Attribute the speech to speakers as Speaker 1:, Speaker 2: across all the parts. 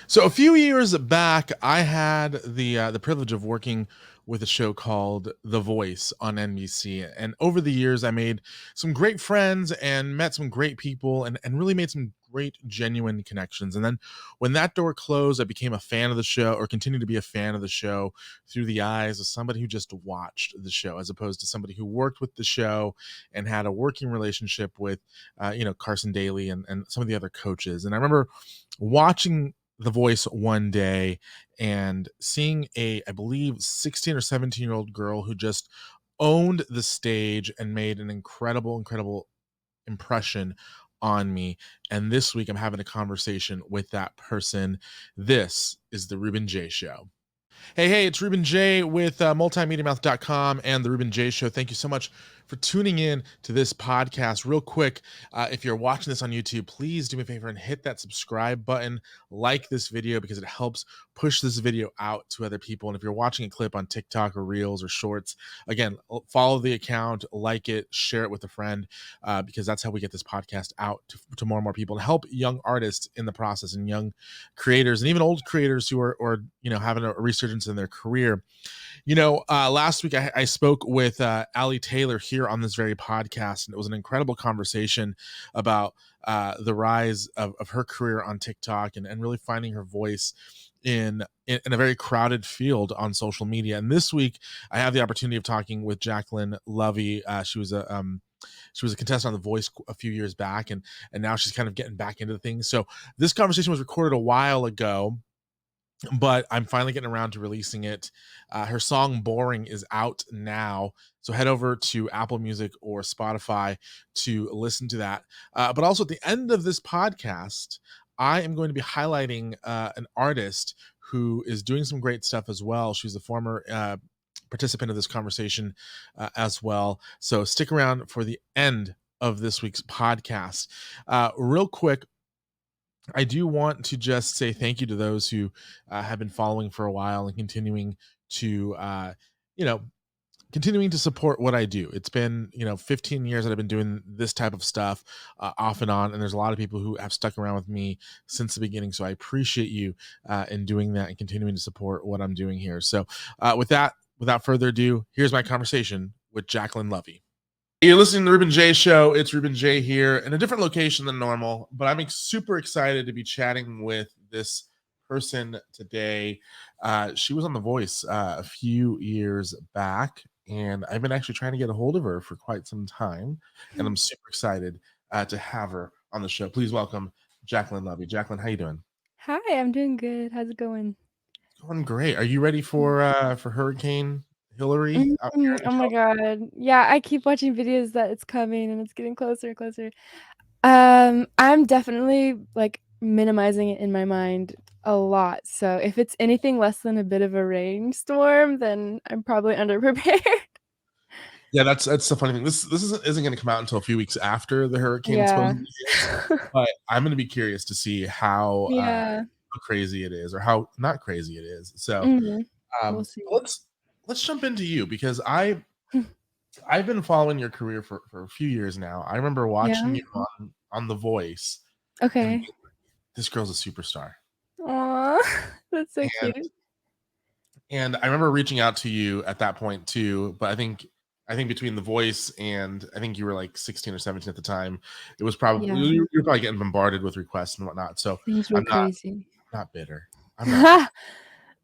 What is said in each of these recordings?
Speaker 1: So a few years back, I had the privilege of working with a show called The Voice on NBC, and over the years, I made some great friends and met some great people, and really made some great genuine connections. And then when that door closed, I became a fan of the show, or continued to be a fan of the show through the eyes of somebody who just watched the show, as opposed to somebody who worked with the show and had a working relationship with, Carson Daly and some of the other coaches. And I remember watching the Voice one day and seeing I believe 16 or 17-year-old girl who just owned the stage and made an incredible impression on me. And this week I'm having a conversation with that person. This is the Ruben J Show. Hey, it's Ruben J with multimediamouth.com and the Ruben J Show. Thank you so much for tuning in to this podcast. Real quick, if you're watching this on YouTube, please do me a favor and hit that subscribe button, like this video, because it helps push this video out to other people. And if you're watching a clip on TikTok or Reels or Shorts, again, follow the account, like it, share it with a friend, because that's how we get this podcast out to more and more people and help young artists in the process, and young creators, and even old creators who are having a resurgence in their career. Last week I spoke with Allie Taylor here on this very podcast, and it was an incredible conversation about the rise of her career on TikTok, and really finding her voice in a very crowded field on social media. And this week I have the opportunity of talking with Jaclyn Lovey. She was a contestant on The Voice a few years back, and now she's kind of getting back into things. So this conversation was recorded a while ago, but I'm finally getting around to releasing it. Her song Boring is out now, so head over to Apple Music or Spotify to listen to that. But also at the end of this podcast, I am going to be highlighting an artist who is doing some great stuff as well. She's a former participant of this conversation as well. So stick around for the end of this week's podcast. Real quick, I do want to just say thank you to those who have been following for a while and to, you know, continuing to support what I do. It's been, 15 years that I've been doing this type of stuff off and on. And there's a lot of people who have stuck around with me since the beginning. So I appreciate you in doing that and continuing to support what I'm doing here. So without further ado, here's my conversation with Jaclyn Lovey. You're listening to the Ruben J Show. It's Ruben J here in a different location than normal, but I'm super excited to be chatting with this person today. She was on The Voice a few years back, and I've been actually trying to get a hold of her for quite some time, and I'm super excited to have her on the show. Please welcome Jaclyn Lovey. Jaclyn, how you doing?
Speaker 2: Hi, I'm doing good. How's it going?
Speaker 1: Going great. Are you ready for Hurricane Hillary out here in
Speaker 2: Oh my
Speaker 1: California?
Speaker 2: god. Yeah, I keep watching videos that it's coming and it's getting closer and closer. I'm definitely like minimizing it in my mind a lot. So if it's anything less than a bit of a rainstorm, then I'm probably underprepared.
Speaker 1: Yeah, that's the funny thing. This isn't going to come out until a few weeks after the hurricane
Speaker 2: Yeah.
Speaker 1: supposedly hits, but I'm going to be curious to see
Speaker 2: Yeah.
Speaker 1: how crazy it is, or how not crazy it is. So
Speaker 2: Mhm. We'll see.
Speaker 1: let's jump into you, because I've been following your career for a few years now. I remember watching
Speaker 2: Yeah.
Speaker 1: you on The Voice and
Speaker 2: Okay.
Speaker 1: being like, this girl's a superstar.
Speaker 2: Aw, that's so
Speaker 1: And
Speaker 2: cute.
Speaker 1: I remember reaching out to you at that point too, but I think between The Voice and I think you were like 16 or 17 at the time, it was probably
Speaker 2: Yeah,
Speaker 1: you're probably getting bombarded with requests and whatnot. So
Speaker 2: things were
Speaker 1: I'm not
Speaker 2: crazy.
Speaker 1: not bitter. I'm not bitter.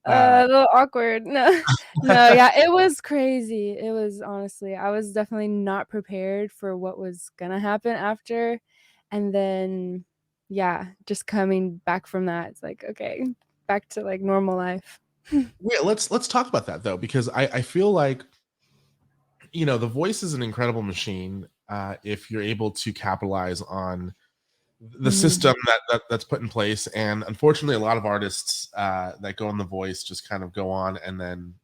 Speaker 1: Uh,
Speaker 2: A little awkward. No. No, yeah, it was crazy. It was honestly, I was definitely not prepared for what was gonna happen after, and then, yeah, just coming back from that, it's like, okay, back to, like, normal life.
Speaker 1: Wait, let's talk about that though, because I feel like The Voice is an incredible machine if you're able to capitalize on the
Speaker 2: Mhm.
Speaker 1: system that's put in place. And unfortunately, a lot of artists that go on The Voice just kind of go on and then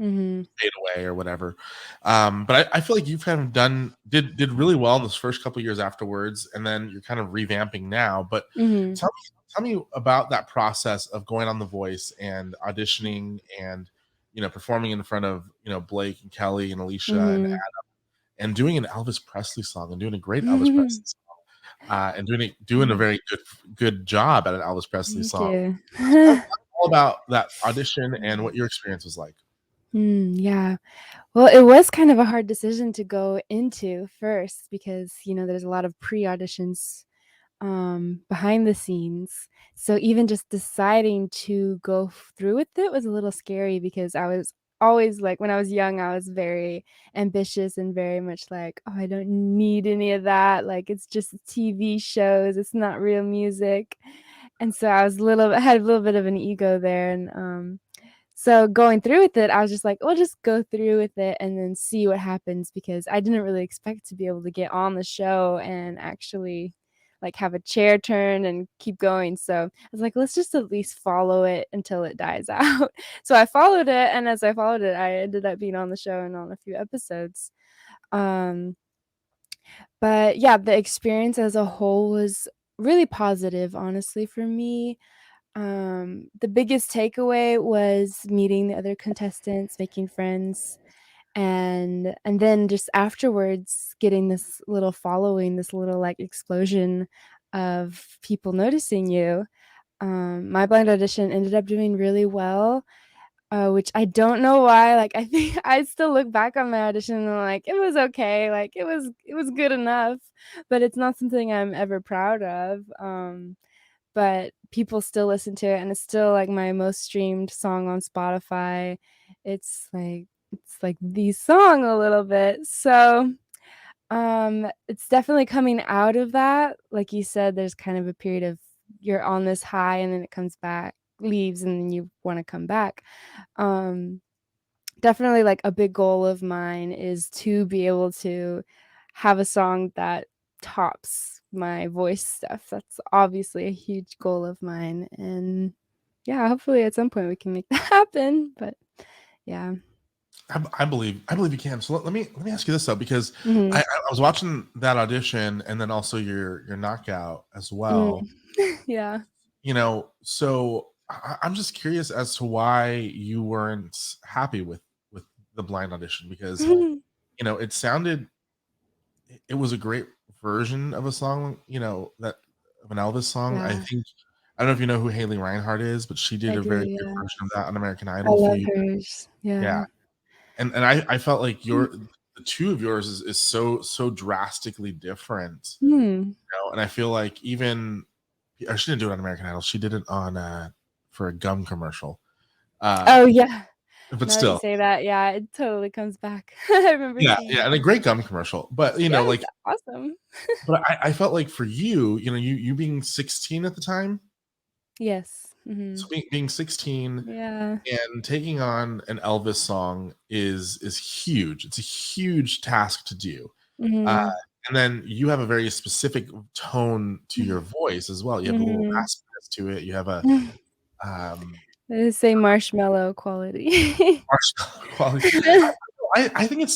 Speaker 2: Mhm.
Speaker 1: fade away or whatever. But I feel like you've kind of did really well in those first couple years afterwards, and then you're kind of revamping now. But
Speaker 2: Mhm.
Speaker 1: tell me about that process of going on The Voice and auditioning and performing in front of Blake and Kelly and Alicia
Speaker 2: Mhm.
Speaker 1: and doing an Elvis Presley song and doing a great Elvis Presley song. and doing a
Speaker 2: Mhm.
Speaker 1: very good job at an Elvis Presley
Speaker 2: Thank
Speaker 1: song.
Speaker 2: you.
Speaker 1: So tell all about that audition and what
Speaker 2: Mhm.
Speaker 1: your experience was like.
Speaker 2: Yeah. Well, it was kind of a hard decision to go into first because, there's a lot of pre-auditions behind the scenes. So even just deciding to go through with it was a little scary because I was always like, when I was young, I was very ambitious and very much like, oh, I don't need any of that. Like, it's just TV shows, it's not real music. And so I had a little bit of an ego there. And so going through with it, I was just like, "We'll just go through with it and then see what happens," because I didn't really expect to be able to get on the show and actually, like, have a chair turn and keep going, so I was like, "Let's just at least follow it until it dies out." So I followed it, and as I followed it, I ended up being on the show and on a few episodes. Um, but yeah, the experience as a whole was really positive, honestly, for me. The biggest takeaway was meeting the other contestants, making friends, and then just afterwards getting this little following, this little, like, explosion of people noticing you. My blind audition ended up doing really well, which I don't know why, like, I think I still look back on my audition and I'm like, "It was okay, like, it was good enough," but it's not something I'm ever proud of, but people still listen to it, and it's still, like, my most streamed song on Spotify. It's like the song a little bit, so, it's definitely coming out of that. Like you said, there's kind of a period of you're on this high, and then it comes back leaves, and then you wanna come back. Um Definitely, like, a big goal of mine is to be able to have a song that tops my voice stuff. That's obviously a huge goal of mine, and, yeah, hopefully at some point we can make that happen, but yeah.
Speaker 1: I believe you can. So let me ask you this though, because I
Speaker 2: Mhm.
Speaker 1: I was watching that audition and then also your knockout as
Speaker 2: Mm.
Speaker 1: well.
Speaker 2: Yeah.
Speaker 1: So I'm just curious as to why you weren't happy with the blind audition because it sounded it was a great version of a song, that of an Elvis song. I
Speaker 2: Yeah,
Speaker 1: think I don't know if you know who Haley Reinhart is, but she did
Speaker 2: I
Speaker 1: a
Speaker 2: do,
Speaker 1: very good
Speaker 2: yeah.
Speaker 1: version of that on American
Speaker 2: I
Speaker 1: Idol a few
Speaker 2: love
Speaker 1: years.
Speaker 2: hers.
Speaker 1: Yeah.
Speaker 2: Yeah.
Speaker 1: And I felt like the two of yours is so drastically different,
Speaker 2: Mm.
Speaker 1: and I feel like even she didn't do it on American Idol. She did it on for a gum commercial.
Speaker 2: Oh,
Speaker 1: Um,
Speaker 2: yeah.
Speaker 1: but
Speaker 2: Now that you
Speaker 1: still,
Speaker 2: say that, yeah, it totally comes back. I remember
Speaker 1: yeah,
Speaker 2: seeing
Speaker 1: yeah, and a
Speaker 2: that.
Speaker 1: great gum commercial. But
Speaker 2: Yes,
Speaker 1: like,
Speaker 2: awesome.
Speaker 1: but I felt like for you, you being 16 at the time,
Speaker 2: Yes.
Speaker 1: so
Speaker 2: Mhm.
Speaker 1: being 16
Speaker 2: Yeah.
Speaker 1: and taking on an Elvis song is huge. It's a huge task to do. Uh,
Speaker 2: Mhm.
Speaker 1: and then you have a very specific tone to your voice as well. You have a little
Speaker 2: Mhm.
Speaker 1: raspiness to it. You have a um,
Speaker 2: They say marshmallow quality.
Speaker 1: marshmallow quality. I think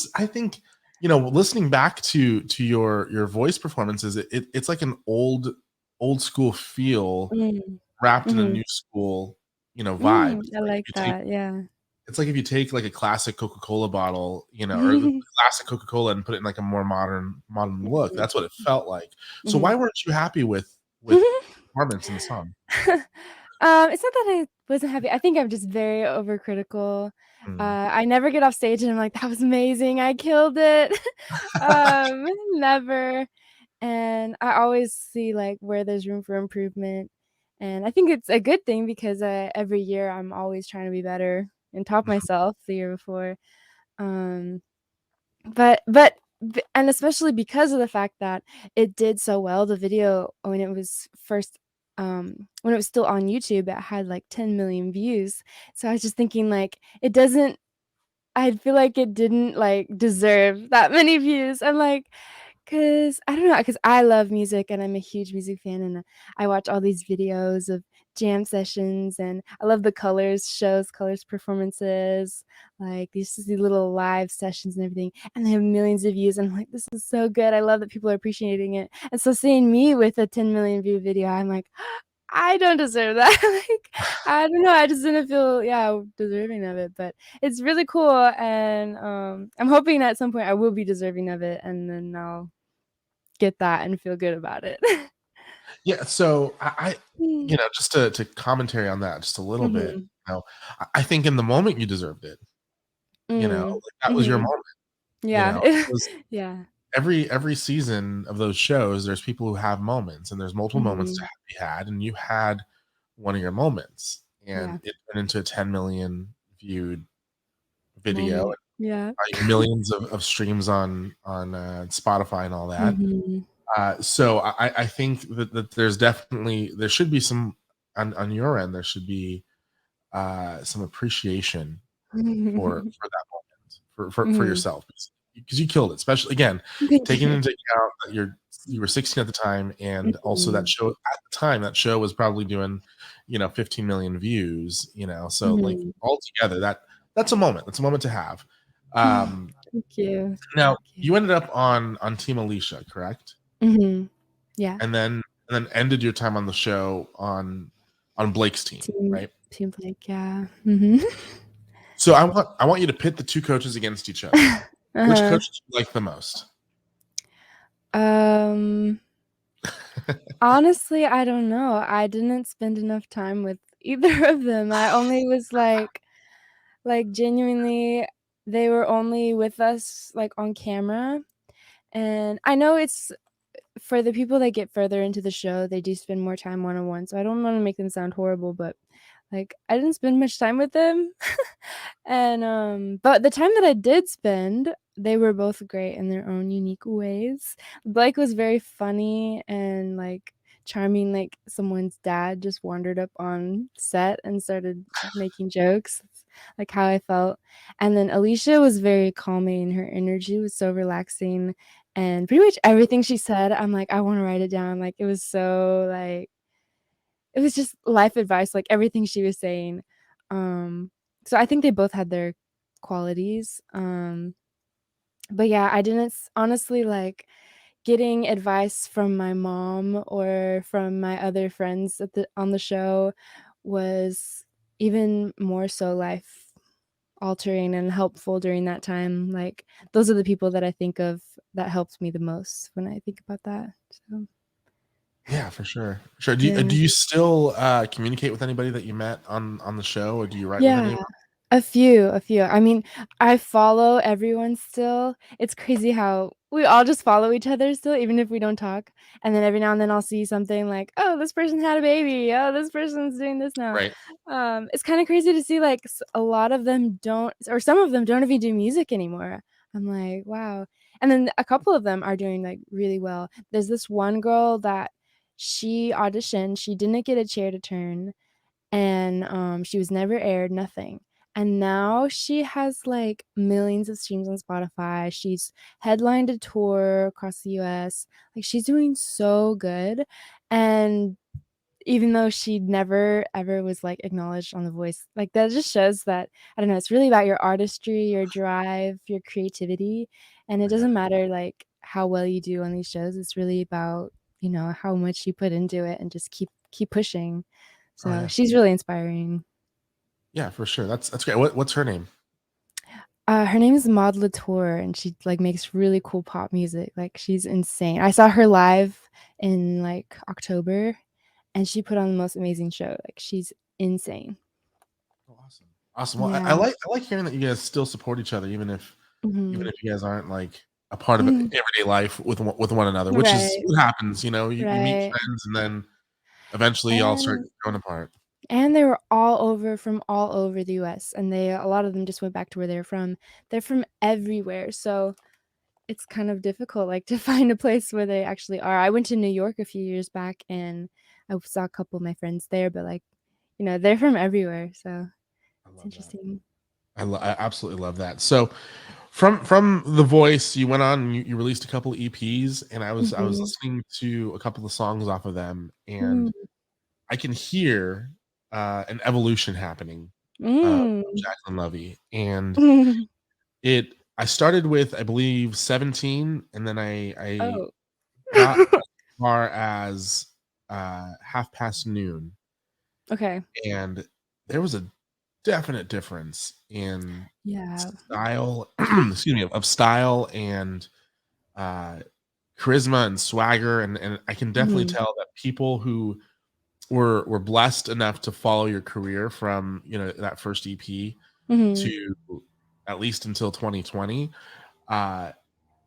Speaker 1: listening back to your voice performances, it's like an old school feel
Speaker 2: Mm.
Speaker 1: wrapped in a
Speaker 2: Mhm.
Speaker 1: new school vibe. It's
Speaker 2: I
Speaker 1: like if
Speaker 2: like
Speaker 1: you take
Speaker 2: that, yeah.
Speaker 1: it's like if you take like a classic Coca-Cola bottle, or the classic Coca-Cola and put it in like a more modern look.
Speaker 2: Mhm.
Speaker 1: That's what it felt like. So why
Speaker 2: Mhm.
Speaker 1: weren't you happy with performance in the song?
Speaker 2: It's not that I wasn't happy, I think I'm just very overcritical.
Speaker 1: Mm.
Speaker 2: I never get off stage and I'm like, "That was amazing, I killed it." Never. And I always see, like, where there's room for improvement, and I think it's a good thing because, every year I'm always trying to be better and top myself the year before. Um, but b and especially because of the fact that it did so well, the video when it was first, when it was still on YouTube, it had, like, 10 million views. So I was just thinking, like, it doesn't I feel like it didn't, like, deserve that many views. I'm like, 'cause I don't know, 'cause I love music and I'm a huge music fan, and I watch all these videos of jam sessions, and I love the Colors shows, Colors performances, like, these little live sessions and everything, and they have millions of views, and I'm like, "This is so good, I love that people are appreciating it." And so seeing me with a 10 million view video, I'm like, I don't deserve that. Like, I don't know, I just didn't feel, yeah, deserving of it, but it's really cool, and, I'm hoping at some point I will be deserving of it, and then get that and feel good about it.
Speaker 1: Yeah, so
Speaker 2: Mm.
Speaker 1: just to commentary on that just a little bit,
Speaker 2: Mhm.
Speaker 1: I think in the moment you deserved it,
Speaker 2: Mm.
Speaker 1: like that was your
Speaker 2: Mhm.
Speaker 1: moment,
Speaker 2: Yeah.
Speaker 1: because
Speaker 2: Yeah.
Speaker 1: every season of those shows, there's people who have moments, and there's multiple moments to
Speaker 2: Mhm.
Speaker 1: be had, and you had one of your moments, and
Speaker 2: Yeah.
Speaker 1: it turned into a 10 million viewed video,
Speaker 2: Moment. Yeah.
Speaker 1: millions of streams on Spotify and all that.
Speaker 2: Mhm.
Speaker 1: So I think that there should be some on your end. There should be some appreciation for that moment for
Speaker 2: Mhm.
Speaker 1: yourself, because you killed it. Especially again,
Speaker 2: Thank
Speaker 1: taking
Speaker 2: you.
Speaker 1: into account that you were 16 at the time, and also that
Speaker 2: Mhm.
Speaker 1: show at the time that show was probably doing 15 million views. So like
Speaker 2: Mhm.
Speaker 1: altogether that's a moment. That's a moment to have.
Speaker 2: Mm.
Speaker 1: Um,
Speaker 2: Thank you.
Speaker 1: Now
Speaker 2: Thank you.
Speaker 1: you ended up on Team Alicia, correct?
Speaker 2: Mhm. Yeah.
Speaker 1: And then ended your time on the show on Blake's team,
Speaker 2: Team
Speaker 1: right?
Speaker 2: Team Blake, yeah. Mhm.
Speaker 1: So I want you to pit the two coaches against each other. Which
Speaker 2: Uh-huh.
Speaker 1: coach do you like the most?
Speaker 2: Um, honestly, I don't know. I didn't spend enough time with either of them. I only was genuinely, they were only with us, like, on camera, and I know it's for the people that get further into the show, they do spend more time one-on-one, so I don't wanna make them sound horrible, but, like, I didn't spend much time with them. And, but the time that I did spend, they were both great in their own unique ways. Blake was very funny and, like, charming, like, someone's dad just wandered up on set and started making jokes, like how I felt. And then Alicia was very calming, her energy was so relaxing, and pretty much everything she said, I'm like, "I wanna write it down," like, it was so, like it was just life advice, like, everything she was saying. Um, so I think they both had their qualities, but yeah, I didn't s honestly, like, getting advice from my mom or from my other friends on the show was even more so life altering and helpful during that time, like, those are the people that I think of that helped me the most when I think about that, so,
Speaker 1: Yeah, for sure. Sure. Do
Speaker 2: yeah.
Speaker 1: you still communicate with anybody that you met on the show, or do you write with
Speaker 2: Yeah,
Speaker 1: anyone?
Speaker 2: a few. I mean, I follow everyone still. It's crazy how we all just follow each other still, even if we don't talk, and then every now and then I'll see something like, "Oh, this person had a baby. Oh, this person's doing this now."
Speaker 1: Right.
Speaker 2: It's kinda crazy to see, like, a lot of them don't or some of them don't even do music anymore. I'm like, "Wow." And then a couple of them are doing, like, really well. There's this one girl that she auditioned, she didn't get a chair to turn, and, she was never aired, nothing. And now she has, like, millions of streams on Spotify, she's headlined a tour across the US, like, she's doing so good, and even though she never ever was, like, acknowledged on The Voice, like, that just shows that, I don't know, it's really about your artistry, your drive, your creativity, and it
Speaker 1: Right.
Speaker 2: doesn't matter, like, how well you do on these shows, it's really about, how much you put into it and just keep pushing.
Speaker 1: Oh
Speaker 2: So,
Speaker 1: yeah.
Speaker 2: she's really inspiring.
Speaker 1: Yeah, for sure. That's great. What's her name?
Speaker 2: Her name is Maud Latour, and she, like, makes really cool pop music, like, she's insane. I saw her live in, like, October, and she put on the most amazing show, like, she's insane.
Speaker 1: Oh, awesome. Awesome. Well, I
Speaker 2: Yeah.
Speaker 1: like I like hearing that you guys still support each other, even
Speaker 2: Mhm.
Speaker 1: if you guys aren't like a part of
Speaker 2: Mhm.
Speaker 1: everyday life with one another, which is
Speaker 2: Right,
Speaker 1: what happens. You meet
Speaker 2: right.
Speaker 1: friends, and then eventually y'all start
Speaker 2: And
Speaker 1: growing apart.
Speaker 2: they were from all over the US, and a lot of them just went back to where they're from. They're from everywhere, so it's kind of difficult, like, to find a place where they actually are. I went to New York a few years back, and I saw a couple of my friends there, but, like, they're from everywhere, so
Speaker 1: I
Speaker 2: it's
Speaker 1: love that.
Speaker 2: interesting.
Speaker 1: I absolutely love that. So from The Voice, you went on and you released a couple EPs, and I was
Speaker 2: Mhm.
Speaker 1: listening to a couple of songs off of them, and
Speaker 2: Mm.
Speaker 1: I can hear an evolution happening of
Speaker 2: Mm.
Speaker 1: Jaclyn Lovey. And I started with, I believe, 17, and then I
Speaker 2: Oh.
Speaker 1: got as far as half past noon,
Speaker 2: Okay.
Speaker 1: and there was a definite difference in
Speaker 2: Yeah.
Speaker 1: style, excuse me, of style and uh charisma and swagger, and I can definitely
Speaker 2: Mhm.
Speaker 1: tell that people who were blessed enough to follow your career from, you know, that first EP
Speaker 2: Mhm.
Speaker 1: to at least until 2020, uh,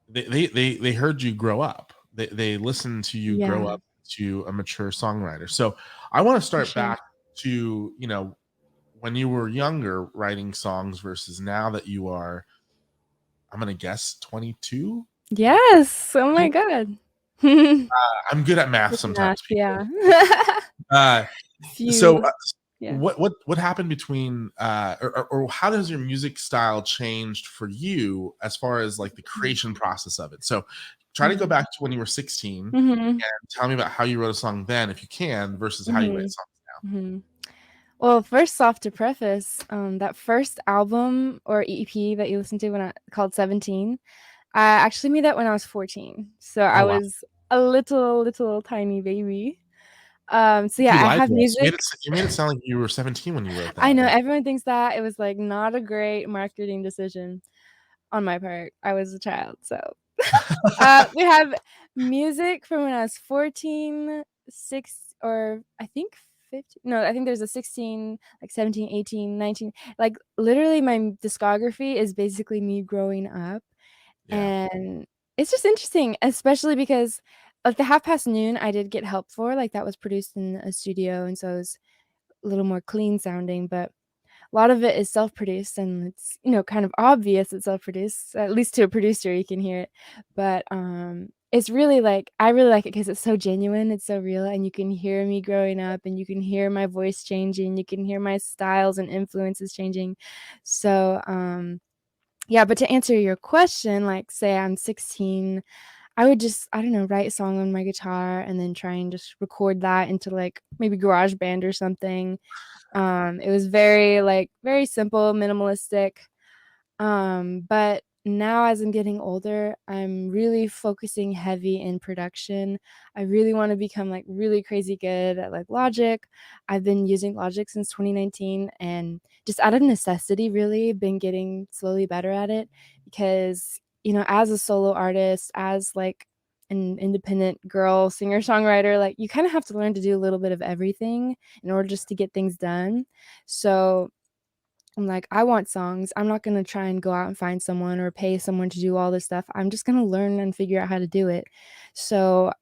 Speaker 1: they heard you grow up. They listened to you grow
Speaker 2: Yeah,
Speaker 1: up to a mature songwriter. So I want to
Speaker 2: for
Speaker 1: start
Speaker 2: sure.
Speaker 1: back to, you know, when you were younger writing songs versus now that you are, I'm gonna guess 22.
Speaker 2: Yes! Oh my god.
Speaker 1: I'm good at math
Speaker 2: Quick math,
Speaker 1: sometimes,
Speaker 2: yeah.
Speaker 1: people. Uh, so,
Speaker 2: Few yeah.
Speaker 1: what happened between or how does your music style changed for you as far as like the
Speaker 2: Mhm.
Speaker 1: creation process of it? So try to go
Speaker 2: Yeah.
Speaker 1: back to when you were 16
Speaker 2: Mhm.
Speaker 1: and tell me about how you wrote a song then, if you can, versus how you write
Speaker 2: Mhm.
Speaker 1: songs now.
Speaker 2: Mhm. Well, first off, to preface, that first album or EP that you listened to when I called 17, I actually made that when I was 14. So I
Speaker 1: Oh wow,
Speaker 2: was a little tiny baby. So
Speaker 1: you
Speaker 2: yeah, I
Speaker 1: lied
Speaker 2: have
Speaker 1: to us.
Speaker 2: music.
Speaker 1: You made it sound like you were 17 when you wrote
Speaker 2: I
Speaker 1: that.
Speaker 2: know
Speaker 1: Like,
Speaker 2: everyone thinks that. It was, like, not a great marketing decision on my part. I was a child, so we have music from when I was 14, 6 or I think 15 no, I think there's a 16, like 17, 18, 19. Like, literally my discography is basically me growing up,
Speaker 1: yeah,
Speaker 2: and it's just interesting, especially because, like, the Half Past Noon, I did get help for, like, that was produced in a studio, and so it was a little more clean sounding, but a lot of it is self-produced and it's, kind of obvious it's self-produced, at least to a producer, you can hear it. But, it's really, like I really like it because it's so genuine, it's so real, and you can hear me growing up, and you can hear my voice changing, you can hear my styles and influences changing. So, yeah, but to answer your question, like, say I'm 16, I would just, I don't know, write a song on my guitar and then try and just record that into, like, maybe GarageBand or something. It was very, like, very simple, minimalistic. But now as I'm getting older, I'm really focusing heavy in production. I really wanna become, like, really crazy good at, like, Logic. I've been using Logic since 2019 and just out of necessity, really been getting slowly better at it because, as a solo artist, as, like, an independent girl singer-songwriter, like, you kinda have to learn to do a little bit of everything in order just to get things done. So I'm like, I want songs. I'm not gonna try and go out and find someone or pay someone to do all this stuff. I'm just gonna learn and figure out how to do it. So,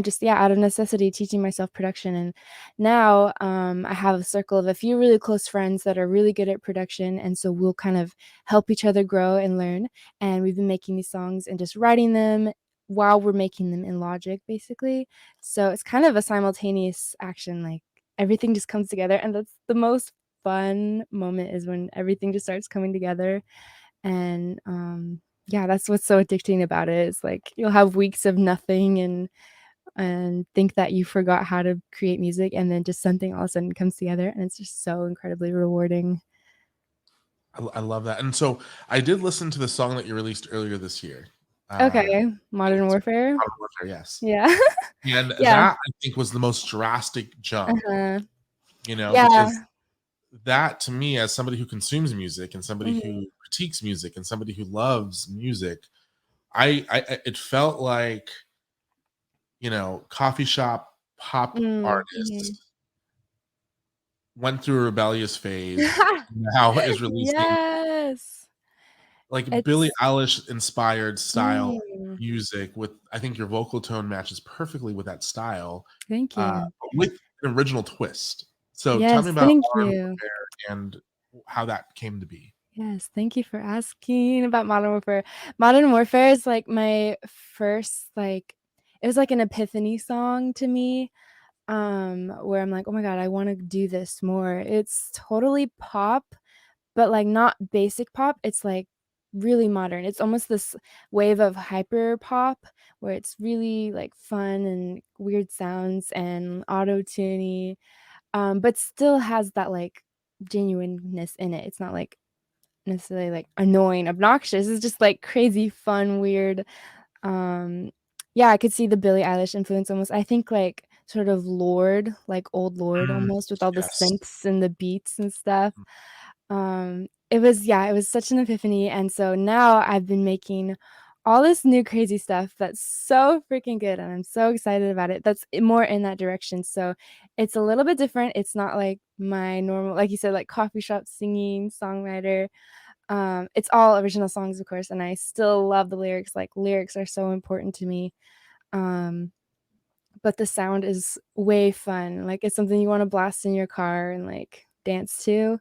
Speaker 2: just yeah, out of necessity, teaching myself production. And now, I have a circle of a few really close friends that are really good at production, and so we'll kind of help each other grow and learn. And we've been making these songs and just writing them while we're making them in Logic, basically. So it's kind of a simultaneous action, like everything just comes together, and that's the most fun moment is when everything just starts coming together, and, yeah, that's what's so addicting about it. It's like you'll have weeks of nothing and think that you forgot how to create music, and then just something all of a sudden comes together, and it's just so incredibly rewarding.
Speaker 1: I love that. And so I did listen to the song that you released earlier this year.
Speaker 2: Okay,
Speaker 1: And
Speaker 2: Modern
Speaker 1: it's
Speaker 2: Warfare?
Speaker 1: Modern Warfare, yes.
Speaker 2: Yeah.
Speaker 1: And
Speaker 2: Yeah.
Speaker 1: that I think was the most drastic jump,
Speaker 2: Uh-huh.
Speaker 1: you know, because
Speaker 2: Yeah.
Speaker 1: that to me, as somebody who consumes music and somebody
Speaker 2: Mhm.
Speaker 1: who critiques music and somebody who loves music, it felt like, you know, coffee shop pop
Speaker 2: Mhm.
Speaker 1: artists went through a rebellious phase, now is releasing
Speaker 2: Yes.
Speaker 1: like Billie
Speaker 2: It's
Speaker 1: Eilish inspired style
Speaker 2: mm,
Speaker 1: music with, I think your vocal tone matches perfectly with that style,
Speaker 2: thank you.
Speaker 1: but with an original twist. So tell me
Speaker 2: Yes,
Speaker 1: about
Speaker 2: thank
Speaker 1: Modern
Speaker 2: you.
Speaker 1: Warfare and how that came to be.
Speaker 2: Yes, thank you for asking about Modern Warfare. Modern Warfare is, like, my first, like it was like an epiphany song to me, where I'm like, "Oh my god, I wanna do this more." It's totally pop, but, like, not basic pop, it's, like, really modern. It's almost this wave of hyper pop where it's really, like, fun and weird sounds and auto-tuney, but still has that, like, genuineness in it. It's not, like, necessarily, like, annoying, obnoxious, it's just, like, crazy, fun, weird, um yeah, I could see the Billie Eilish influence almost. I think, like, sort of Lorde, like, old Lorde
Speaker 1: Mm,
Speaker 2: almost with all the
Speaker 1: yes.
Speaker 2: synths and the beats and stuff. It was such an epiphany, and so now I've been making all this new crazy stuff that's so freaking good, and I'm so excited about it. That's more in that direction, so it's a little bit different. It's not like my normal, like you said, like coffee shop singing, songwriter. It's all original songs, of course, and I still love the lyrics. Like, lyrics are so important to me. Um, but the sound is way fun. Like, it's something you wanna blast in your car and, like, dance to.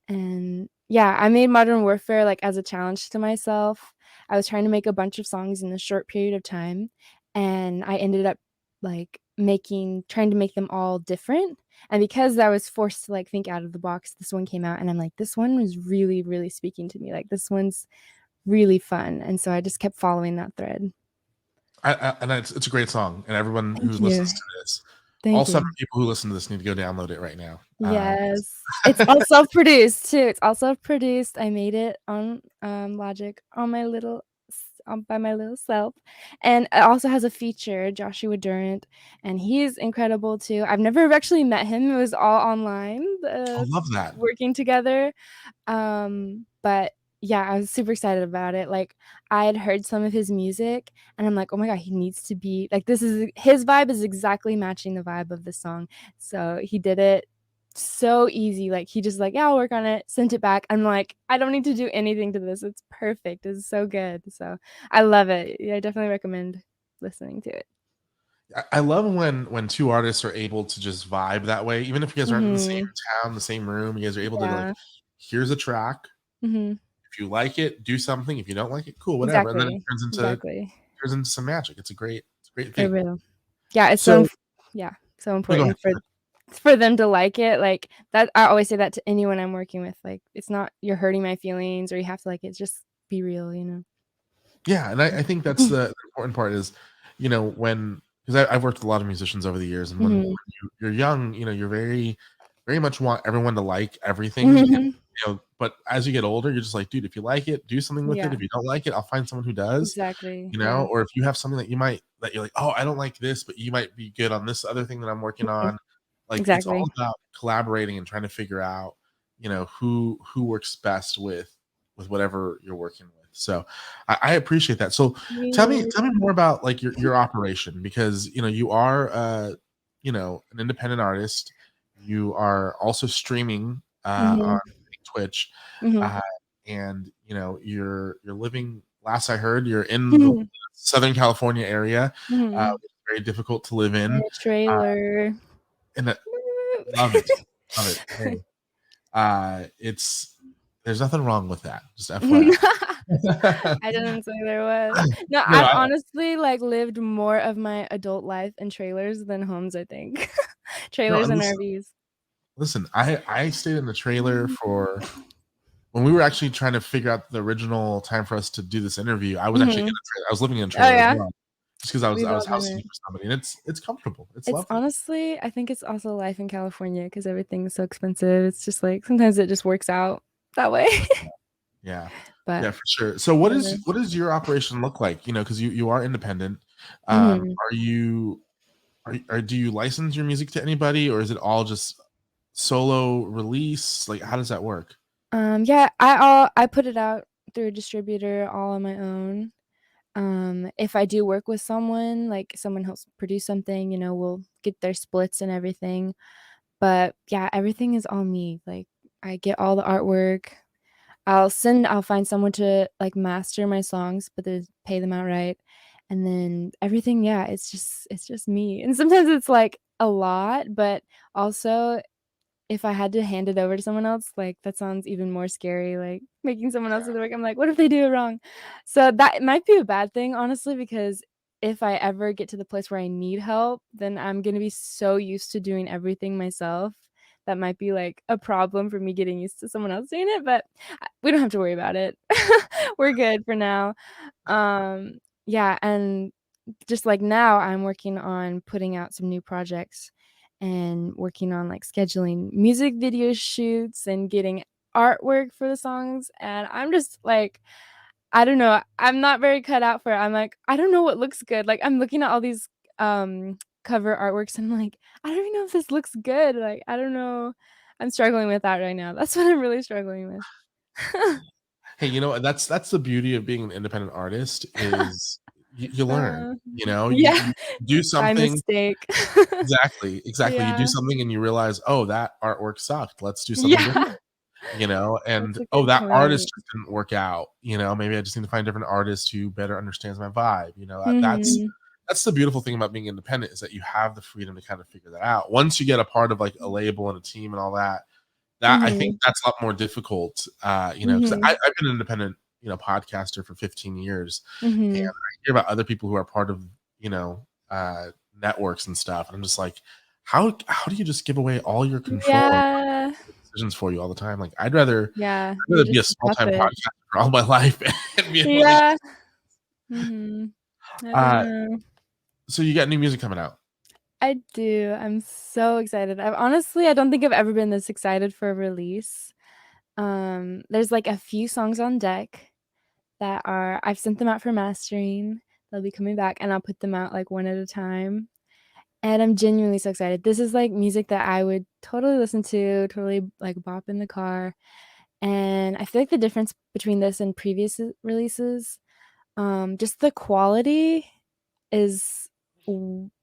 Speaker 2: And yeah, I made Modern Warfare, like, as a challenge to myself. I was trying to make a bunch of songs in a short period of time, and I ended up, like, trying to make them all different, and because I was forced to, like, think out of the box, this one came out, and I'm like, "This one was really, really speaking to me, like, this one's really fun," and so I just kept following that thread.
Speaker 1: And it's a great song, and everyone who
Speaker 2: Thank you.
Speaker 1: listens to this, all
Speaker 2: Thank
Speaker 1: 7
Speaker 2: you.
Speaker 1: people who listen to this need to go download it right now.
Speaker 2: Yes. It's all self-produced too, it's all self-produced. I made it on, Logic on my little by my little self, and it also has a feature, Joshua Durant, and he's incredible too. I've never actually met him, it was all online,
Speaker 1: I love that.
Speaker 2: working together. But yeah, I was super excited about it. Like, I had heard some of his music and I'm like, "Oh my god, he needs to be like, this is his vibe is exactly matching the vibe of the song." So, he did it so easy. Like, he just like, "Yeah, I'll work on it," sent it back. I'm like, "I don't need to do anything to this. It's perfect. It's so good." So, I love it. Yeah, I definitely recommend listening to it.
Speaker 1: I love when 2 artists are able to just vibe that way, even if you guys aren't in the same
Speaker 2: Mhm.
Speaker 1: town, the same room, you guys are able to like,
Speaker 2: Yeah.
Speaker 1: "Here's a track.
Speaker 2: Mhm.
Speaker 1: If you like it, do something. If you don't like it, cool, whatever." And then it
Speaker 2: Exactly.
Speaker 1: turns into
Speaker 2: Exactly.
Speaker 1: some magic. It's a great
Speaker 2: For
Speaker 1: thing.
Speaker 2: real. Yeah, it's so
Speaker 1: So
Speaker 2: yeah, so
Speaker 1: no, go ahead.
Speaker 2: important for them to like it, like, that I always say that to anyone I'm working with, like, it's not you're hurting my feelings or you have to like it, just be real, you know?
Speaker 1: Yeah, and I think that's the important part is, when 'cause I've worked with a lot of musicians over the years, and when
Speaker 2: Mhm.
Speaker 1: you're young, you're very much want everyone to like everything, and,
Speaker 2: Mhm.
Speaker 1: but as you get older, you're just like, "Dude, if you like it, do something with it.
Speaker 2: Yeah,
Speaker 1: If you don't like it, I'll find someone who does."
Speaker 2: exactly, yeah.
Speaker 1: Or if you have something that you're like, "Oh, I don't like this, but you might be good on this other thing that I'm working
Speaker 2: Mhm.
Speaker 1: on." Like, it's all
Speaker 2: Exactly.
Speaker 1: about collaborating and trying to figure out, who works best with whatever you're working with. So, I appreciate that. So,
Speaker 2: Sweet.
Speaker 1: tell me more about, like, your operation because, you are, an independent artist. You are also streaming, on
Speaker 2: Mhm,
Speaker 1: Twitch,
Speaker 2: mhm,
Speaker 1: uh, and, you're living last I heard, you're in the
Speaker 2: mhm,
Speaker 1: Southern California area,
Speaker 2: mhm.
Speaker 1: which is very difficult to live
Speaker 2: In
Speaker 1: in,
Speaker 2: a
Speaker 1: uh,
Speaker 2: trailer.
Speaker 1: and love it, love it. Hey, it's there's nothing wrong with that, just FYI.
Speaker 2: I didn't say there was. No,
Speaker 1: No,
Speaker 2: I've honestly, like, lived more of my adult life in trailers than homes, I think.
Speaker 1: no,
Speaker 2: Trailers and RVs.
Speaker 1: listen, I stayed in the trailer for when we were actually trying to figure out the original time for us to do this interview, I was actually in
Speaker 2: Mhm.
Speaker 1: a trailer. I was living in a
Speaker 2: Oh,
Speaker 1: trailer as
Speaker 2: yeah?
Speaker 1: well, just because
Speaker 2: We've
Speaker 1: I was
Speaker 2: all done
Speaker 1: house
Speaker 2: it.
Speaker 1: sitting for somebody, and it's comfortable. It's
Speaker 2: It's
Speaker 1: lovely.
Speaker 2: honestly I think it's also life in California because everything is so expensive. It's just, like, sometimes it just works out that way.
Speaker 1: Yeah.
Speaker 2: But
Speaker 1: Yeah, for sure. So
Speaker 2: whatever.
Speaker 1: what does your operation look like? Because you are independent.
Speaker 2: Mhm.
Speaker 1: Are you do you license your music to anybody, or is it all just solo release? Like, how does that work?
Speaker 2: Yeah, I put it out through a distributor all on my own. If I do work with someone, like, someone helps produce something, we'll get their splits and everything. But, yeah, everything is all me. Like, I get all the artwork. I'll find someone to, like, master my songs, but then pay them outright, and then everything, yeah, it's just me, and sometimes it's, like, a lot, but also, if I had to hand it over to someone else, like, that sounds even more scary, like, making someone else do the work, I'm like, "What if they do it wrong?" So, that might be a bad thing, honestly, because if I ever get to the place where I need help, then I'm gonna be so used to doing everything myself, that might be, like, a problem for me getting used to someone else doing it, but we don't have to worry about it. We're good for now. Um, yeah, and just like now, I'm working on putting out some new projects and working on, like, scheduling music video shoots and getting artwork for the songs, and I'm just like, I don't know, I'm not very cut out for it. I'm like, "I don't know what looks good." Like, I'm looking at all these, cover artworks, and I'm like, "I don't even know if this looks good." Like, I don't know. I'm struggling with that right now. That's what I'm really struggling with.
Speaker 1: Hey, that's the beauty of being an independent artist is you learn,
Speaker 2: Uh,
Speaker 1: you
Speaker 2: yeah,
Speaker 1: do
Speaker 2: by
Speaker 1: something.
Speaker 2: mistake.
Speaker 1: Exactly, exactly. You do
Speaker 2: Yeah.
Speaker 1: something and you realize, "Oh, that artwork sucked. Let's do something
Speaker 2: Yeah,
Speaker 1: different."
Speaker 2: that's
Speaker 1: And,
Speaker 2: a
Speaker 1: "Oh,
Speaker 2: good
Speaker 1: that artist
Speaker 2: point.
Speaker 1: just didn't work out." Maybe I just need to find a different artist who better understands my vibe,
Speaker 2: Mhm,
Speaker 1: that's the beautiful thing about being independent is that you have the freedom to kind of figure that out. Once you get a part of, like, a label and a team and all that, I think
Speaker 2: mhm,
Speaker 1: that's a lot more difficult, 'cause
Speaker 2: mhm,
Speaker 1: I've been an independent, podcaster for 15 years, and
Speaker 2: mhm.
Speaker 1: I hear about other people who are part of, you know, uh, networks and stuff, and I'm just like, how do you just give away all your control and
Speaker 2: Yeah,
Speaker 1: make decisions for you all the time? Like, I'd rather
Speaker 2: you're
Speaker 1: be a
Speaker 2: just a
Speaker 1: small-time
Speaker 2: puppet.
Speaker 1: podcaster for all my life and be able to
Speaker 2: Yeah, mhm, I don't
Speaker 1: uh,
Speaker 2: know.
Speaker 1: so you got new music coming out.
Speaker 2: I do, I'm so excited. I don't think I've ever been this excited for a release. There's, like, a few songs on deck I've sent them out for mastering. They'll be coming back, and I'll put them out, like, one at a time, and I'm genuinely so excited. This is, like, music that I would totally listen to, totally, like, bop in the car, and I feel like the difference between this and previous releases, just the quality is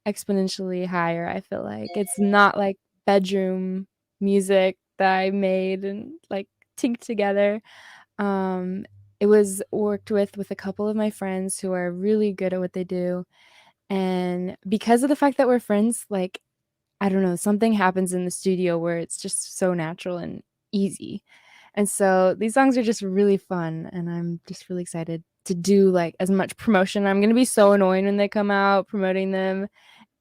Speaker 2: exponentially higher, I feel like. It's not like bedroom music that I made and, like, tinked together. Um, it was worked with a couple of my friends who are really good at what they do, and because of the fact that we're friends, like, I don't know, something happens in the studio where it's just so natural and easy, and so these songs are just really fun, and I'm just really excited to do, like, as much promotion. I'm gonna be so annoying when they come out promoting them,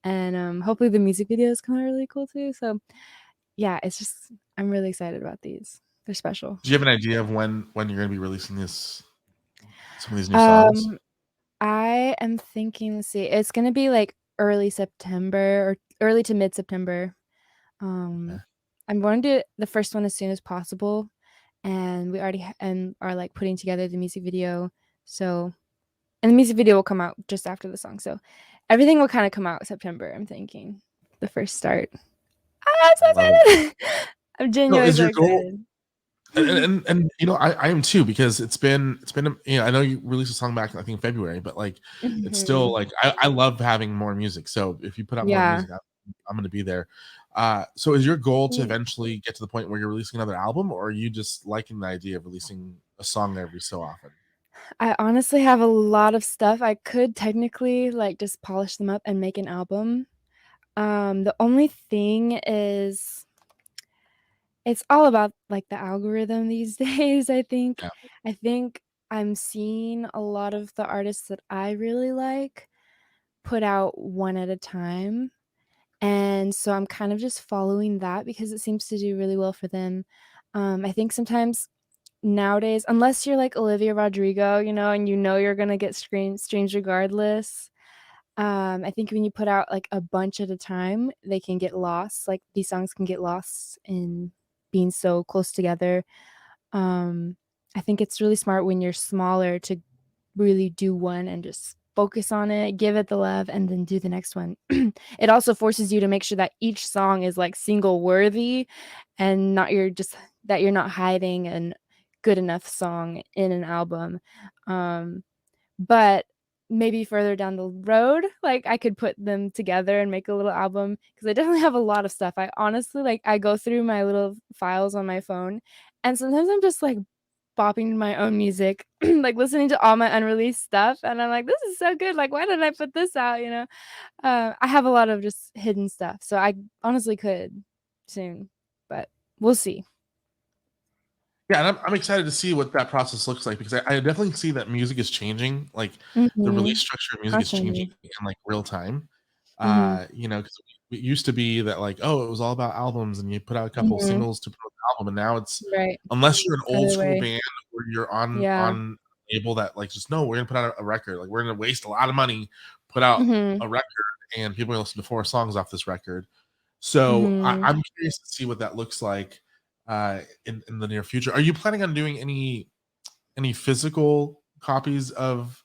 Speaker 2: and, hopefully the music videos come out really cool too, so, yeah, it's just I'm really excited about these. They're special.
Speaker 1: Do you have an idea of when you're gonna be releasing some of these new songs?
Speaker 2: Um I am thinking, let's see, it's gonna be, like, early September or early to mid-September. Um,
Speaker 1: Okay.
Speaker 2: I'm going to do the first one as soon as possible, and we already and are, like, putting together the music video, so and the music video will come out just after the song, so everything will kinda come out September, I'm thinking, the first start. Ah, I'm
Speaker 1: I
Speaker 2: so
Speaker 1: love it.
Speaker 2: excited! I'm
Speaker 1: So
Speaker 2: genuinely
Speaker 1: is
Speaker 2: so
Speaker 1: your goal
Speaker 2: excited.
Speaker 1: and I am too because it's been I know you released a song back I think February, but like it's still
Speaker 2: Mhm.
Speaker 1: like I love having more music. So if you put out more
Speaker 2: Yeah.
Speaker 1: music, I'm gonna be there. So is your goal to
Speaker 2: Thanks.
Speaker 1: eventually get to the point where you're releasing another album, or are you just liking the idea of releasing a song every so often?
Speaker 2: I honestly have a lot of stuff. I could technically, like, just polish them up and make an album. The only thing is it's all about, like, the algorithm these days, I think.
Speaker 1: Yeah.
Speaker 2: I think I'm seeing a lot of the artists that I really like put out one at a time, and so I'm kind of just following that because it seems to do really well for them. I think sometimes nowadays, unless you're like Olivia Rodrigo, and you're gonna get streams regardless, I think when you put out, like, a bunch at a time, they can get lost, like, these songs can get lost in being so close together. Um, I think it's really smart when you're smaller to really do one and just focus on it, give it the love, and then do the next one. It also forces you to make sure that each song is, like, single worthy and not you're not hiding an good enough song in an album. Um, but maybe further down the road, like, I could put them together and make a little album because I definitely have a lot of stuff. I honestly I go through my little files on my phone, and sometimes I'm just, like, bopping to my own music, like, listening to all my unreleased stuff, and I'm like, "This is so good, like, why didn't I put this out?" I have a lot of just hidden stuff, so I honestly could soon, but we'll see.
Speaker 1: Yeah, and I'm excited to see what that process looks like because I definitely see that music is changing. Like the release
Speaker 2: Mhm.
Speaker 1: structure of music is changing
Speaker 2: Constantly.
Speaker 1: in like real time.
Speaker 2: Mhm.
Speaker 1: Because it used to be that like, oh, it was all about albums and you put out a couple
Speaker 2: Mhm.
Speaker 1: singles to promote the album, and now it's
Speaker 2: Right.
Speaker 1: unless you're an old
Speaker 2: Other
Speaker 1: school
Speaker 2: way.
Speaker 1: band or you're on
Speaker 2: Yeah.
Speaker 1: a label that like just no, we're gonna put out a record. Like we're gonna waste a lot of money, put out
Speaker 2: Mhm.
Speaker 1: a record, and people are gonna listen to 4 songs off this record. So
Speaker 2: Mhm.
Speaker 1: I'm curious to see what that looks like in the near future. Are you planning on doing any physical copies of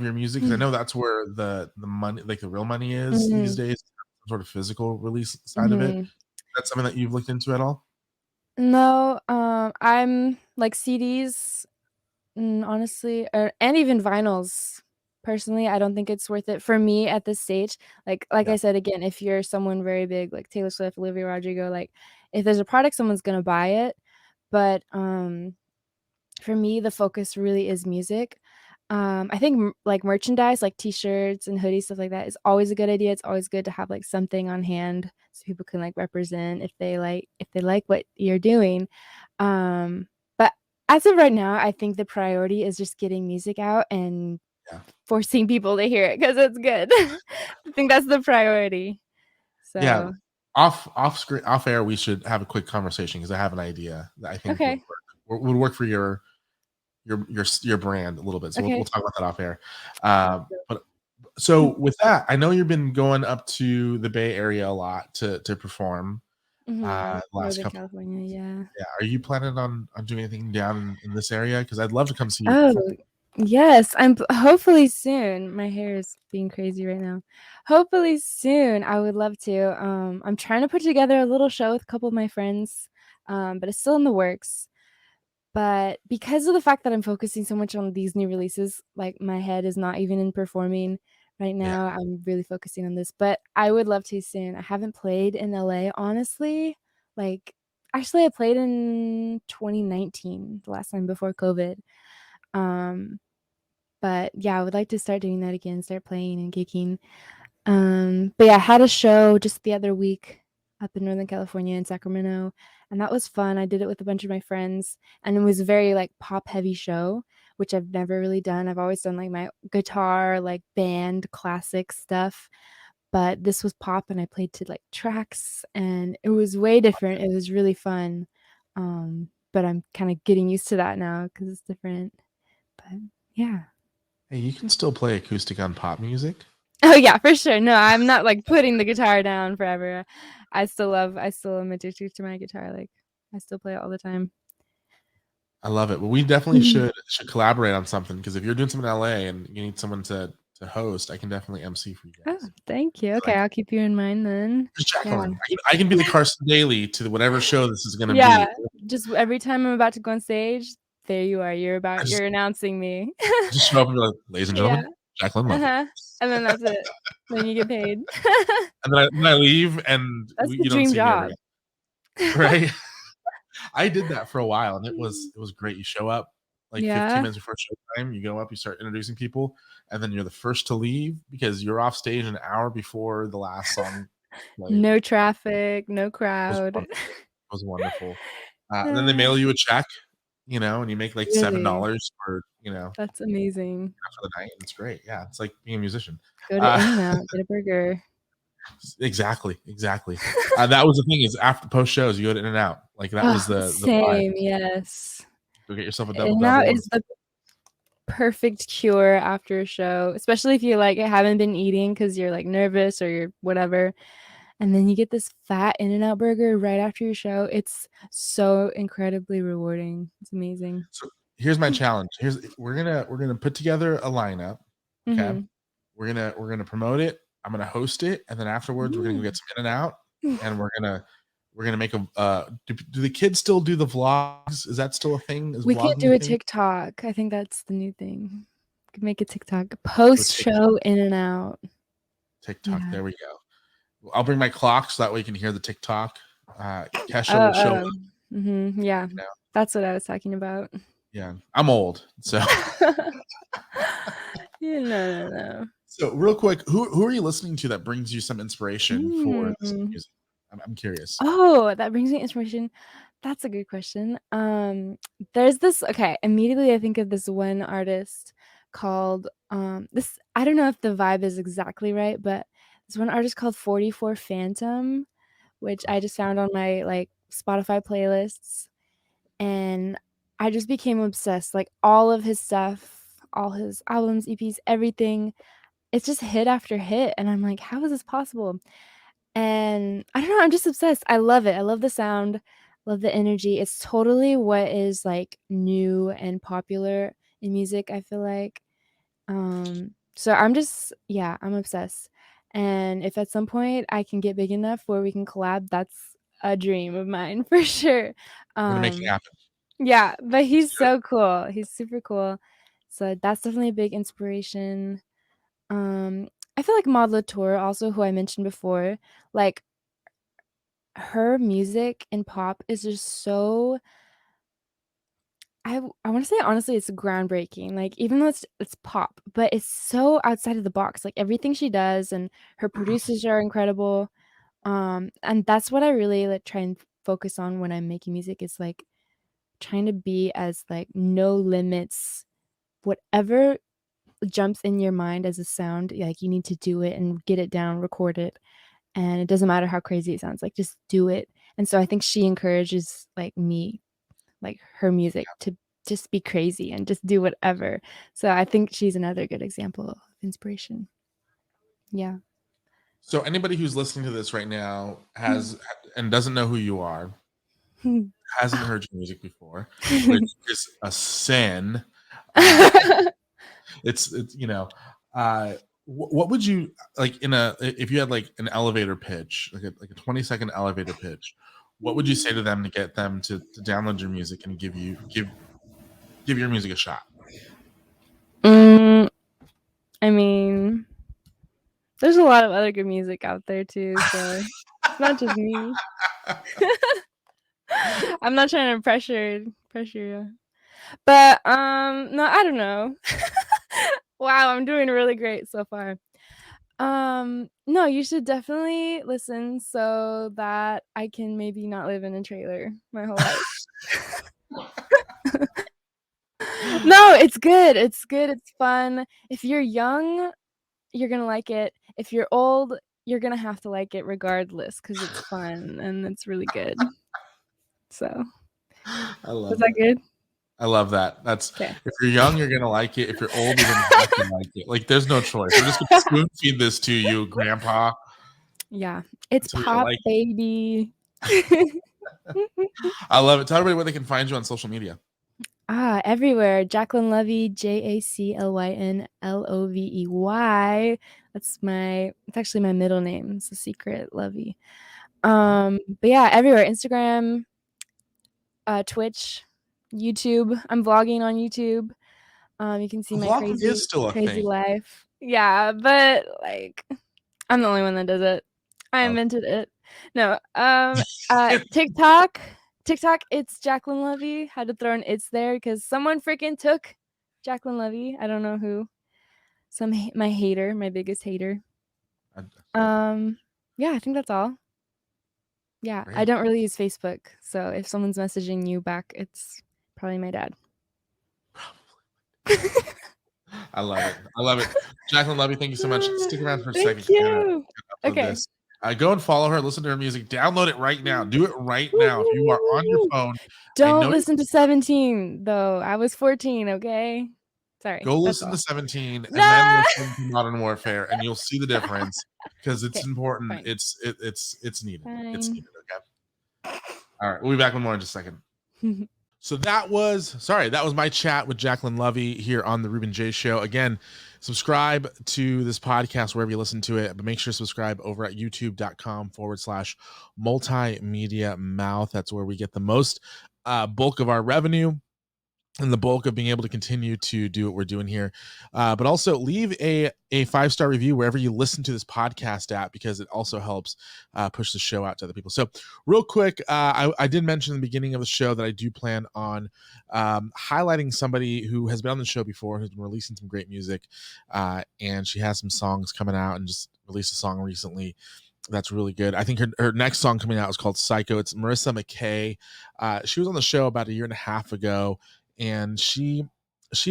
Speaker 1: your music? Because I
Speaker 2: Mm.
Speaker 1: know that's where the money, like the real money, is these
Speaker 2: Mhm.
Speaker 1: days. Some sort of physical release side of it.
Speaker 2: Mhm.
Speaker 1: That's something that you've looked into at all?
Speaker 2: No, I'm like CDs. honestly, and even vinyls. Personally, I don't think it's worth it for me at this stage. Like I
Speaker 1: Yeah,
Speaker 2: said again, if you're someone very big like Taylor Swift, Olivia Rodrigo, like if there's a product, someone's gonna buy it. But for me, the focus really is music. I think like merchandise, like t-shirts and hoodies, stuff like that is always a good idea. It's always good to have like something on hand so people can like represent if they like what you're doing. But as of right now, I think the priority is just getting music out and
Speaker 1: yeah,
Speaker 2: forcing people to hear it because it's good. I think that's the priority.
Speaker 1: yeah.
Speaker 2: So,
Speaker 1: Off screen, off air, we should have a quick conversation because I have an idea that I think
Speaker 2: okay.
Speaker 1: would work for your brand a little bit. So we'll
Speaker 2: Okay.
Speaker 1: talk about that off air.
Speaker 2: Sounds good.
Speaker 1: But so with that, I know you've been going up to the Bay Area a lot to perform. The last
Speaker 2: Northern
Speaker 1: couple.
Speaker 2: California, yeah.
Speaker 1: Yeah, are you planning on doing anything down in this area? Because I'd love to come see you
Speaker 2: Oh,
Speaker 1: perform.
Speaker 2: yes, hopefully soon. My hair is being crazy right now. Hopefully soon, I would love to. I'm trying to put together a little show with a couple of my friends, but it's still in the works. But because of the fact that I'm focusing so much on these new releases, like my head is not even in performing right
Speaker 1: Yeah,
Speaker 2: now. I'm really focusing on this, but I would love to soon. I haven't played in LA, honestly. Like, actually, I played in 2019, the last time before COVID. Um, but yeah, I would like to start doing that again, start playing and gigging. But yeah, I had a show just the other week up in Northern California in Sacramento, and that was fun. I did it with a bunch of my friends, and it was a very like pop heavy show, which I've never really done. I've always done like my guitar, like band classic stuff, but this was pop and I played to like tracks and it was way different. It was really fun. But I'm kind of getting used to that now because it's different. But yeah.
Speaker 1: hey, you can still play acoustic on pop music.
Speaker 2: Oh yeah, for sure. No, I'm not like putting the guitar down forever. I still am addicted to my guitar. Like I still play it all the time.
Speaker 1: I love it. Well, we definitely
Speaker 2: Mhm.
Speaker 1: should collaborate on something because if you're doing something in LA and you need someone to host, I can definitely MC for you
Speaker 2: Oh,
Speaker 1: guys.
Speaker 2: thank you. Okay,
Speaker 1: Like,
Speaker 2: I'll keep you in mind then.
Speaker 1: just
Speaker 2: Yeah.
Speaker 1: Jacqueline. I can be the Carson Daly to whatever show this is going to
Speaker 2: Yeah.
Speaker 1: be.
Speaker 2: Just every time I'm about to go on stage, there you are.
Speaker 1: I just
Speaker 2: You're announcing me.
Speaker 1: just show up and be like, ladies and
Speaker 2: Yeah.
Speaker 1: gentlemen, Jacqueline Lovey.
Speaker 2: Uh-huh. And then that's it. Then you get paid.
Speaker 1: And then I leave and
Speaker 2: That's the
Speaker 1: you don't
Speaker 2: dream
Speaker 1: see me ever
Speaker 2: job.
Speaker 1: again. Right? I did that for a while and it was great. You show up like 15
Speaker 2: Yeah.
Speaker 1: minutes before showtime, you go up, you start introducing people, and then you're the first to leave because you're off stage an hour before the last song played.
Speaker 2: No traffic, no
Speaker 1: It was
Speaker 2: crowd.
Speaker 1: wonderful. It was wonderful. And then they
Speaker 2: Uh,
Speaker 1: mail you a check, and you make like
Speaker 2: really?
Speaker 1: $7 for,
Speaker 2: That's amazing.
Speaker 1: for the night. And it's great. Yeah, it's like being a musician.
Speaker 2: Go to
Speaker 1: Uh,
Speaker 2: In-N-Out, get a burger.
Speaker 1: exactly, exactly. That was the thing is after post shows, you go to In and Out. Like that
Speaker 2: Oh,
Speaker 1: was the vibe.
Speaker 2: same, yes.
Speaker 1: Go get yourself a double
Speaker 2: In-N-Out
Speaker 1: double and
Speaker 2: is the perfect cure after a show, especially if you, like, haven't been eating because 'cause you're, like, nervous or you're whatever, and then you get this fat In-N-Out burger right after your show. It's so incredibly rewarding. It's amazing.
Speaker 1: so here's my challenge. We're gonna put together a lineup. Okay.
Speaker 2: Mhm.
Speaker 1: We're gonna promote it. I'm gonna host it, and then afterwards we're gonna go
Speaker 2: Mm.
Speaker 1: get some In and Out, and we're gonna make a. Do the kids still do the vlogs? Is that still a thing? Is
Speaker 2: We could
Speaker 1: vlogging a
Speaker 2: do a
Speaker 1: thing?
Speaker 2: TikTok. I think that's the new thing. Could make a TikTok.
Speaker 1: Do a TikTok.
Speaker 2: Post-show In-N-Out.
Speaker 1: TikTok.
Speaker 2: Yeah.
Speaker 1: There we go. I'll bring my clock so that way you can hear the TikTok. Kesha
Speaker 2: Oh,
Speaker 1: will show up.
Speaker 2: oh. Yeah.
Speaker 1: You know,
Speaker 2: That's what I was talking about.
Speaker 1: yeah. I'm old, so
Speaker 2: Yeah, no, no, no.
Speaker 1: so real quick, who are you listening to that brings you some inspiration for this
Speaker 2: Mm.
Speaker 1: music? I'm curious.
Speaker 2: Oh, that brings me inspiration. That's a good question. There's this okay, immediately I think of this one artist called, this I don't know if the vibe is exactly right, but this one artist called 44 Phantom, which I just found on my, like, Spotify playlists, and I just became obsessed, like, all of his stuff, all his albums, EPs, everything, it's just hit after hit, and I'm like, "How is this possible?" And I don't know, I'm just obsessed. I love it. I love the sound, love the energy. It's totally what is, like, new and popular in music, I feel like. So I'm just yeah, I'm obsessed. And if at some point I can get big enough where we can collab, that's a dream of mine for sure.
Speaker 1: We're gonna make it
Speaker 2: Um,
Speaker 1: happen.
Speaker 2: Yeah, but he's so cool. He's super cool. So that's definitely a big inspiration. Um, I feel like Maud Latour also, who I mentioned before, like her music and pop is just so I want to say honestly it's groundbreaking. Like even though it's pop, but it's so outside of the box. Like everything she does and her producers are incredible. And that's what I really like try and focus on when I'm making music is like trying to be as like no limits. Whatever jumps in your mind as a sound, like you need to do it and get it down, record it. And it doesn't matter how crazy it sounds, like just do it. And so I think she encourages like me, like her music to just be crazy and just do whatever. So I think she's another good example of inspiration. Yeah.
Speaker 1: So anybody who's listening to this right now has and doesn't know who you are, hasn't heard your music before, which is a sin. Uh, it's what would you like in a if you had like an elevator pitch, like a 20-second elevator pitch, what would you say to them to get them to download your music and give your music a shot?
Speaker 2: Mm, I mean, there's a lot of other good music out there too, so it's not just me. I'm not trying to pressure you. But no, I don't know. Wow, I'm doing really great so far. No, you should definitely listen so that I can maybe not live in a trailer my whole life. No, it's good. It's good. It's fun. If you're young, you're gonna like it. If you're old, you're gonna have to like it regardless because it's fun and it's really good. So,
Speaker 1: I
Speaker 2: was
Speaker 1: love
Speaker 2: that
Speaker 1: that.
Speaker 2: good?
Speaker 1: I love that. That's
Speaker 2: Okay.
Speaker 1: if you're young, you're gonna like it. If you're old, you're gonna have to like it. Like there's no choice. We're just gonna spoon feed this to you, Grandpa,
Speaker 2: Yeah, it's
Speaker 1: until you
Speaker 2: pop,
Speaker 1: like it.
Speaker 2: baby.
Speaker 1: I love it. Tell everybody where they can find you on social media.
Speaker 2: Everywhere. Jaclyn Lovey, Jaclynlovey. It's actually my middle name. It's a secret, Lovey.
Speaker 1: Oh,
Speaker 2: But yeah, everywhere. Instagram, Twitch, YouTube. I'm vlogging on YouTube. You can see my
Speaker 1: vlogging is
Speaker 2: crazy,
Speaker 1: still a
Speaker 2: crazy
Speaker 1: thing.
Speaker 2: life. Yeah, but like I'm the only one that does it. I
Speaker 1: Okay.
Speaker 2: invented it. No, TikTok. TikTok, it's Jaclyn Lovey. Had to throw an it's there because someone freaking took Jaclyn Lovey. I don't know who. My hater, my biggest hater. Um, yeah, I think that's all. Yeah, I
Speaker 1: Great.
Speaker 2: don't really use Facebook, so if someone's messaging you back, it's probably my dad.
Speaker 1: I love it. I love it. Jaclyn Lovey, thank you so much. Stick around for a
Speaker 2: Thank
Speaker 1: second because I gotta
Speaker 2: you.
Speaker 1: upload
Speaker 2: Okay.
Speaker 1: this. Go and follow her. Listen to her music. Download it right now. Do it right
Speaker 2: Woo,
Speaker 1: now. If
Speaker 2: woo,
Speaker 1: you
Speaker 2: woo,
Speaker 1: are on your
Speaker 2: woo, woo.
Speaker 1: phone, I
Speaker 2: Don't
Speaker 1: know
Speaker 2: listen to 17 though. I was 14, okay? Sorry,
Speaker 1: go
Speaker 2: that's
Speaker 1: listen to
Speaker 2: all.
Speaker 1: 17 and then
Speaker 2: No.
Speaker 1: listen to Modern Warfare, and you'll see the difference because it's
Speaker 2: Okay,
Speaker 1: important.
Speaker 2: fine.
Speaker 1: It's needed. It's
Speaker 2: Fine.
Speaker 1: needed. Okay. All right. We'll be back with more in just a second. So that was my chat with Jaclyn Lovey here on the Ruben J Show. Again, subscribe to this podcast wherever you listen to it, but make sure to subscribe over at youtube.com/multimedia mouth. That's where we get the most bulk of our revenue and the bulk of being able to continue to do what we're doing here. But also leave a 5-star review wherever you listen to this podcast at, because it also helps push the show out to other people. So real quick, I did mention in the beginning of the show that I do plan on highlighting somebody who has been on the show before, who's been releasing some great music, and she has some songs coming out and just released a song recently that's really good. I think her next song coming out is called Psycho. It's Marissa McKay. She was on the show about a year and a half ago, and she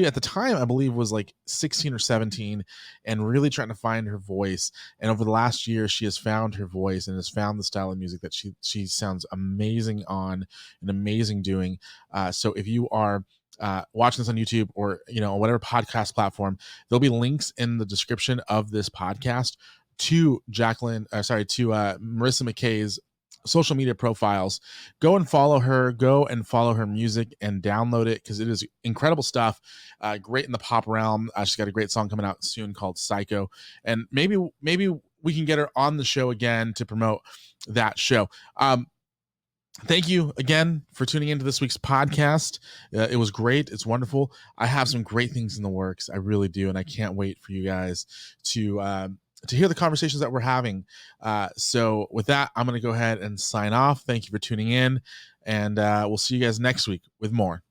Speaker 1: at the time I believe was like 16 or 17 and really trying to find her voice. And over the last year she has found her voice and has found the style of music that she sounds amazing on and amazing doing. So if you are watching this on YouTube or whatever podcast platform, there'll be links in the description of this podcast to Marissa McKay's social media profiles. Go and follow her. Go and follow her music and download it because it is incredible stuff. Great in the pop realm. She's got a great song coming out soon called Psycho, and maybe we can get her on the show again to promote that show. Thank you again for tuning into this week's podcast. It was great. It's wonderful. I have some great things in the works. I really do, and I can't wait for you guys to hear the conversations that we're having. So, with that, I'm going to go ahead and sign off. Thank you for tuning in, and we'll see you guys next week with more.